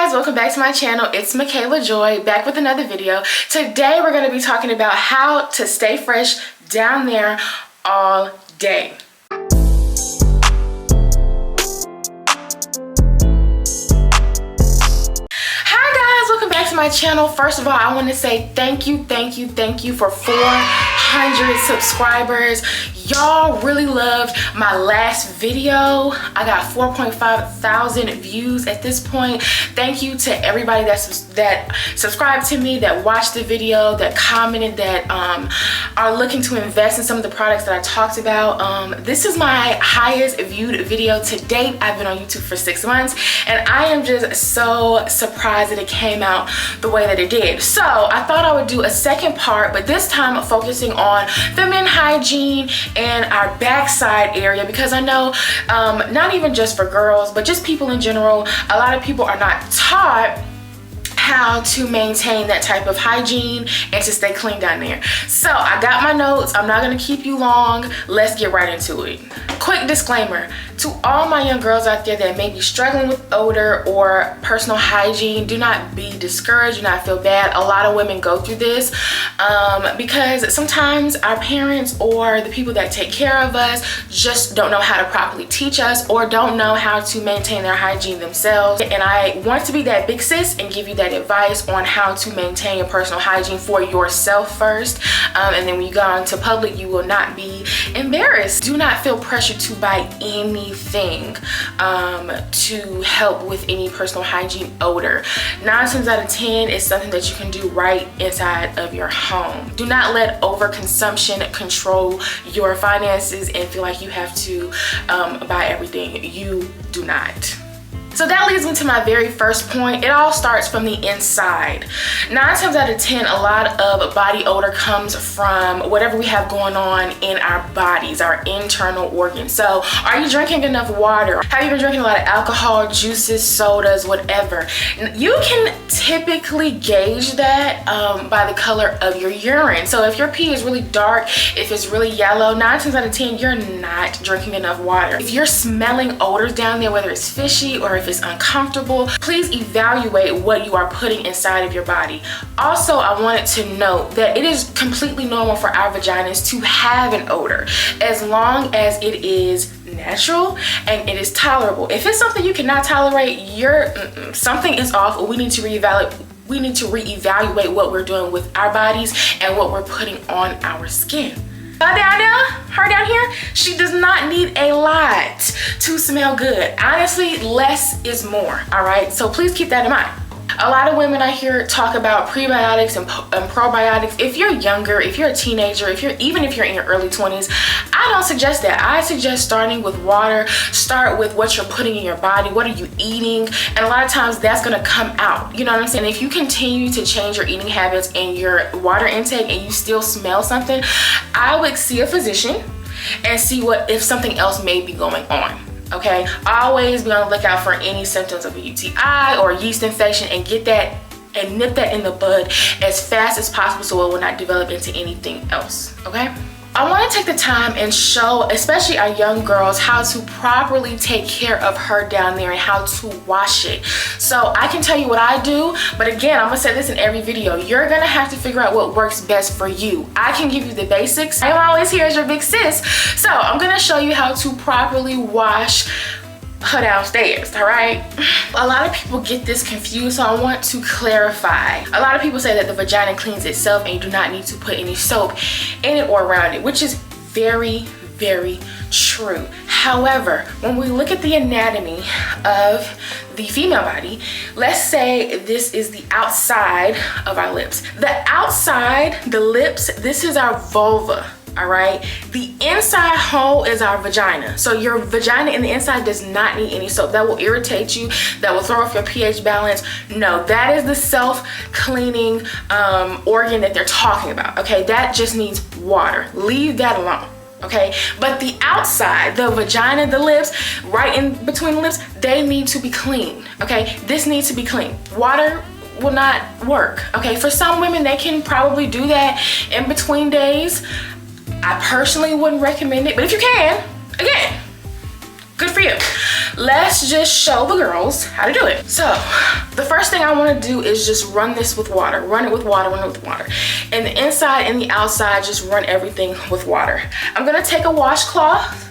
guys, welcome back to my channel. It's Michaela Joy, back with another video. Today we're going to be talking about how to stay fresh down there all day. To my channel. First of all, I want to say thank you for 400 subscribers. Y'all really loved my last video. I got 4.5 thousand views at this point. Thank you to everybody that subscribed to me, that watched the video, that commented, that are looking to invest in some of the products that I talked about. This is my highest viewed video to date. I've been on YouTube for 6 months and I am just so surprised that it came out the way that it did. So I thought I would do a second part, but this time focusing on feminine hygiene and our backside area, because I know not even just for girls, but just people in general, a lot of people are not taught how to maintain that type of hygiene and to stay clean down there. So I got my notes. I'm not gonna keep you long. Let's get right into it. Quick disclaimer to all my young girls out there that may be struggling with odor or personal hygiene: do not be discouraged, do not feel bad. A lot of women go through this because sometimes our parents or the people that take care of us just don't know how to properly teach us or don't know how to maintain their hygiene themselves. And I want to be that big sis and give you that advice on how to maintain your personal hygiene for yourself first, and then when you go out into public, you will not be embarrassed. Do not feel pressure to buy anything to help with any personal hygiene odor. 9 times out of 10 is something that you can do right inside of your home. Do not let overconsumption control your finances and feel like you have to buy everything. You do not. So that leads me to my very first point. It all starts from the inside. 9 times out of 10, a lot of body odor comes from whatever we have going on in our bodies, our internal organs. So are you drinking enough water? Have you been drinking a lot of alcohol, juices, sodas, whatever? You can typically gauge that by the color of your urine. So if your pee is really dark, if it's really yellow, 9 times out of 10, you're not drinking enough water. If you're smelling odors down there, whether it's fishy or if it's uncomfortable, please evaluate what you are putting inside of your body. Also, I wanted to note that it is completely normal for our vaginas to have an odor as long as it is natural and it is tolerable. If it's something you cannot tolerate, something is off. We need to reevaluate what we're doing with our bodies and what we're putting on our skin. Her down here, she does not need a lot to smell good. Honestly, less is more, all right? So please keep that in mind. A lot of women I hear talk about prebiotics and probiotics. If you're younger, if you're a teenager, even if you're in your early 20s, I don't suggest that. I suggest starting with water. Start with what you're putting in your body. What are you eating? And a lot of times that's gonna come out. You know what I'm saying? If you continue to change your eating habits and your water intake and you still smell something, I would see a physician and see if something else may be going on. Okay, always be on the lookout for any symptoms of a UTI or a yeast infection and get that and nip that in the bud as fast as possible so it will not develop into anything else. Okay, I want to take the time and show especially our young girls how to properly take care of her down there and how to wash it. So I can tell you what I do, but again, I'm gonna say this in every video, you're gonna have to figure out what works best for you. I can give you the basics. I'm always here as your big sis, so I'm gonna show you how to properly wash her downstairs. All right, a lot of people get this confused, so I want to clarify. A lot of people say that the vagina cleans itself and you do not need to put any soap in it or around it, which is very true. However, when we look at the anatomy of the female body, let's say this is the outside of our lips. The outside, the lips, this is our vulva. All right, the inside hole is our vagina. So your vagina in the inside does not need any soap. That will irritate you, that will throw off your pH balance. No, that is the self-cleaning organ that they're talking about. Okay, that just needs water. Leave that alone. Okay, but the outside, the vagina, the lips, right in between the lips, they need to be clean. Okay, this needs to be clean. Water will not work. Okay, for some women, they can probably do that in between days. I personally wouldn't recommend it, but if you can, again, good for you. Let's just show the girls how to do it. So the first first thing I want to do is just run this with water. Run it with water, run it with water. And the inside and the outside, just run everything with water. I'm gonna take a washcloth,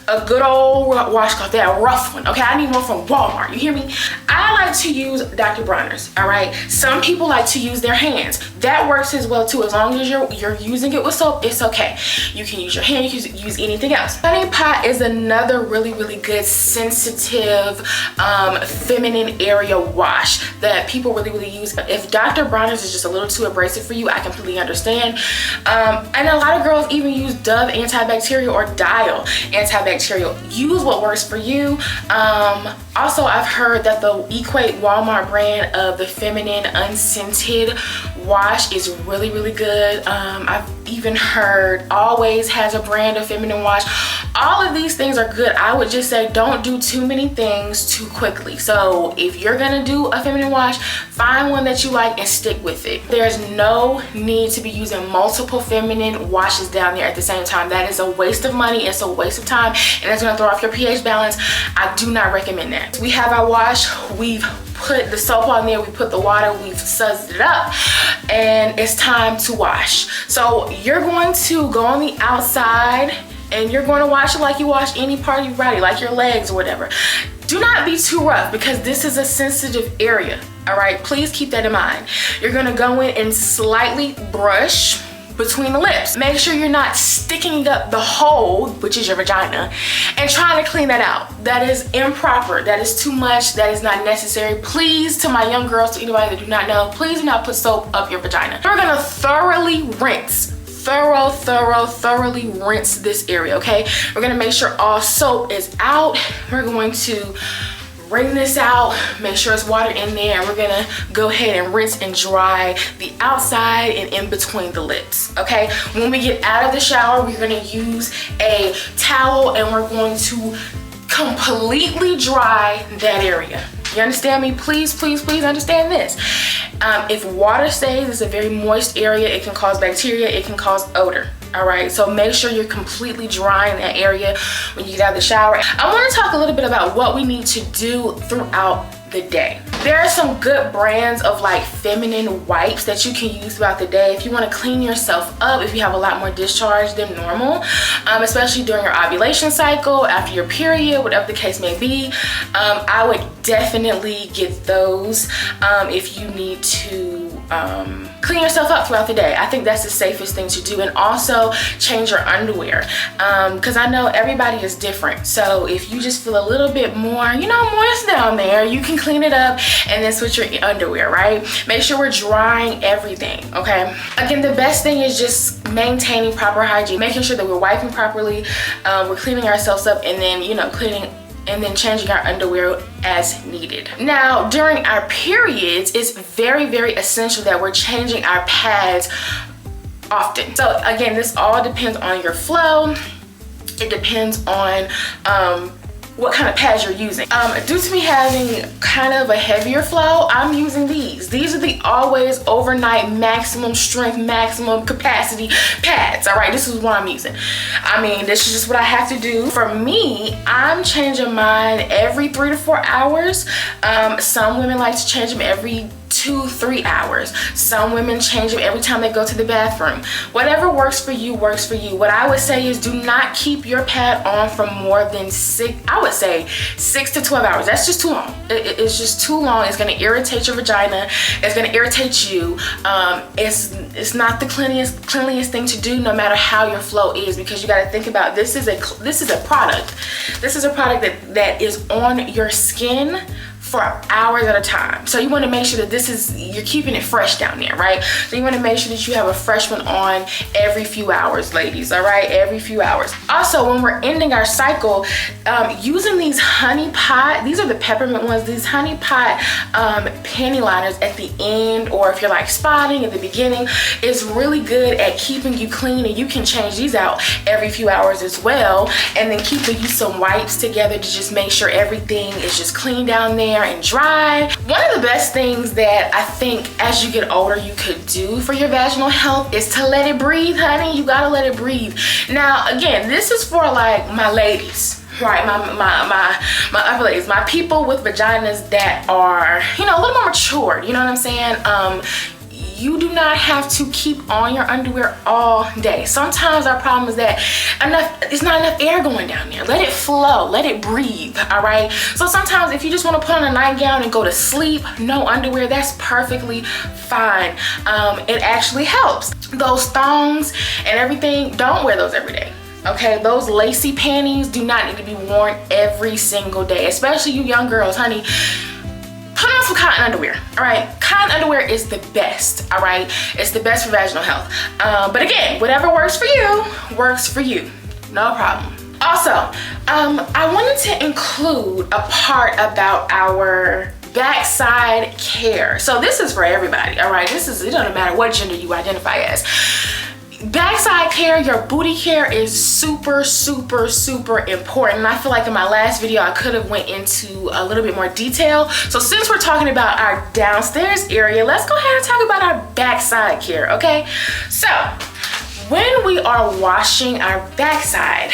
a good old washcloth, that rough one, okay? I need one from Walmart, you hear me? I like to use Dr. Bronner's, all right? Some people like to use their hands. That works as well too. As long as you're using it with soap, it's okay. You can use your hand, you can use anything else. Honey pot is another really, really good sensitive feminine area wash that people really, really use. If Dr. Bronner's is just a little too abrasive for you, I completely understand. And a lot of girls even use Dove antibacterial or Dial antibacterial. Use what works for you. Also, I've heard that the Equate Walmart brand of the feminine unscented wash is really, really good. I've even heard Always has a brand of feminine wash. All of these things are good. I would just say don't do too many things too quickly. So if you're gonna do a feminine wash, find one that you like and stick with it. There's no need to be using multiple feminine washes down there at the same time. That is a waste of money, it's a waste of time, and it's gonna throw off your pH balance. I do not recommend that. We have our wash, we've put the soap on there, we put the water, we've suzzed it up, and it's time to wash. So you're going to go on the outside and you're going to wash it like you wash any part of your body, like your legs or whatever. Do not be too rough because this is a sensitive area, all right? Please keep that in mind. You're gonna go in and slightly brush between the lips. Make sure you're not sticking up the hole, which is your vagina, and trying to clean that out. That is improper. That is too much. That is not necessary. Please, to my young girls, to anybody that do not know, please do not put soap up your vagina. We're gonna thoroughly rinse. Thoroughly rinse this area, okay? We're gonna make sure all soap is out. We're going to wring this out, make sure it's water in there, and we're gonna go ahead and rinse and dry the outside and in between the lips, okay? When we get out of the shower, we're gonna use a towel and we're going to completely dry that area. You understand me? Please, please, please understand this. If water stays, it's a very moist area. It can cause bacteria, it can cause odor. All right, so make sure you're completely drying that area when you get out of the shower. I want to talk a little bit about what we need to do throughout the day. There are some good brands of like feminine wipes that you can use throughout the day if you want to clean yourself up, if you have a lot more discharge than normal, especially during your ovulation cycle, after your period, whatever the case may be. I would definitely get those if you need to clean yourself up throughout the day. I think that's the safest thing to do. And also change your underwear, because I know everybody is different. So if you just feel a little bit more, you know, moist down there, you can clean it up and then switch your underwear, right? Make sure we're drying everything, okay? Again, the best thing is just maintaining proper hygiene, making sure that we're wiping properly, we're cleaning ourselves up, and then, you know, cleaning and then changing our underwear as needed. Now, during our periods, it's very, very essential that we're changing our pads often. So again, this all depends on your flow. It depends on what kind of pads you're using. Due to me having kind of a heavier flow, I'm using these. These are the Always Overnight Maximum Strength, Maximum Capacity pads, all right? This is what I'm using. I mean, this is just what I have to do. For me, I'm changing mine every 3 to 4 hours. Some women like to change them every 2-3 hours. Some women change them every time they go to the bathroom. Whatever works for you works for you. What I would say is do not keep your pad on for more than 6 to 12 hours. That's just too long. It's just too long. It's going to irritate your vagina. It's going to irritate you. It's not the cleanliest thing to do, no matter how your flow is, because you got to think about this is a product. This is a product that is on your skin for hours at a time. So you want to make sure that you're keeping it fresh down there, right? So you want to make sure that you have a fresh one on every few hours, ladies, all right? Every few hours. Also, when we're ending our cycle, using these honey pot, these are the peppermint ones, these honey pot panty liners at the end, or if you're like spotting at the beginning, is really good at keeping you clean, and you can change these out every few hours as well, and then keeping you some wipes together to just make sure everything is just clean down there and dry. One of the best things that I think as you get older you could do for your vaginal health is to let it breathe, honey. You gotta let it breathe. Now, again, this is for like my ladies, right? My upper ladies, my people with vaginas that are, you know, a little more matured, you know what I'm saying? You do not have to keep on your underwear all day. Sometimes our problem is that it's not enough air going down there. Let it flow, let it breathe, all right? So sometimes if you just want to put on a nightgown and go to sleep, no underwear, that's perfectly fine. It actually helps. Those thongs and everything, don't wear those every day. Okay, those lacy panties do not need to be worn every single day, especially you young girls, honey. Put on some cotton underwear, all right? Cotton underwear is the best, all right? It's the best for vaginal health. But again, whatever works for you, no problem. Also, I wanted to include a part about our backside care. So this is for everybody, all right? It doesn't matter what gender you identify as. Backside care, your booty care is super, super, super important. And I feel like in my last video, I could have went into a little bit more detail. So since we're talking about our downstairs area, let's go ahead and talk about our backside care, okay? So when we are washing our backside,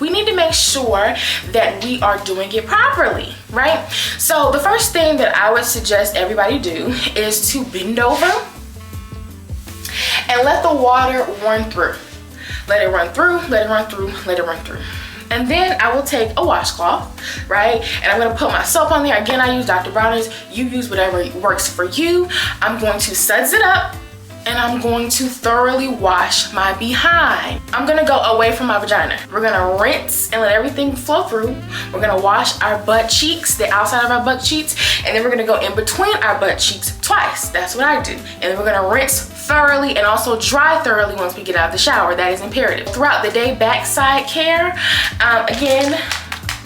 we need to make sure that we are doing it properly, right? So the first thing that I would suggest everybody do is to bend over and let the water run through. Let it run through, let it run through, let it run through. And then I will take a washcloth, right? And I'm gonna put my soap on there. Again, I use Dr. Bronner's. You use whatever works for you. I'm going to suds it up and I'm going to thoroughly wash my behind. I'm gonna go away from my vagina. We're gonna rinse and let everything flow through. We're gonna wash our butt cheeks, the outside of our butt cheeks, and then we're gonna go in between our butt cheeks twice. That's what I do. And then we're gonna rinse thoroughly and also dry thoroughly once we get out of the shower. That is imperative. Throughout the day, backside care, again,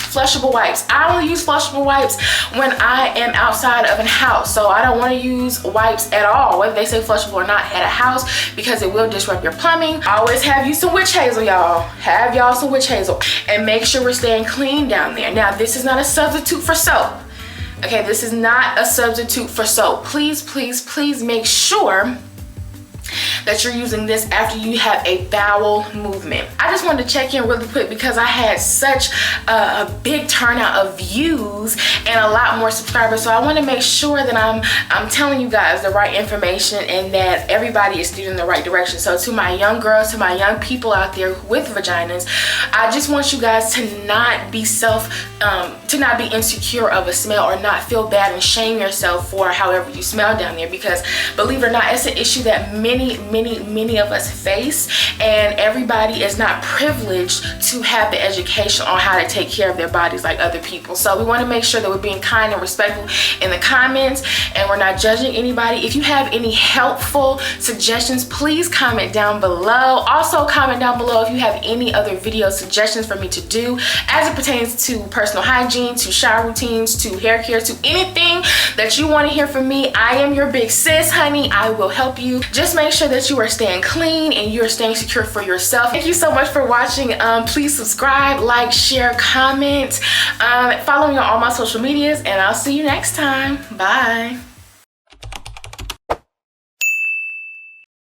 flushable wipes. I only use flushable wipes when I am outside of a house. So I don't want to use wipes at all, whether they say flushable or not, at a house, because it will disrupt your plumbing. Always have you some witch hazel, y'all. Have y'all some witch hazel. And make sure we're staying clean down there. Now, this is not a substitute for soap. Okay, this is not a substitute for soap. Please, please, please make sure that you're using this after you have a bowel movement. I just wanted to check in really quick because I had such a big turnout of views and a lot more subscribers, so I want to make sure that I'm telling you guys the right information and that everybody is steered in the right direction. So to my young girls, to my young people out there with vaginas, I just want you guys to not be not be insecure of a smell or not feel bad and shame yourself for however you smell down there, because believe it or not, it's an issue that many of us face, and everybody is not privileged to have the education on how to take care of their bodies like other people. So we want to make sure that we're being kind and respectful in the comments and we're not judging anybody. If you have any helpful suggestions, please comment down below. Also comment down below if you have any other video suggestions for me to do as it pertains to personal hygiene, to shower routines, to hair care, to anything that you want to hear from me. I am your big sis, honey. I will help you. Just make sure that you are staying clean and you're staying secure for yourself. Thank you so much for watching. Please subscribe, like, share, comment, follow me on all my social medias, and I'll see you next time. Bye.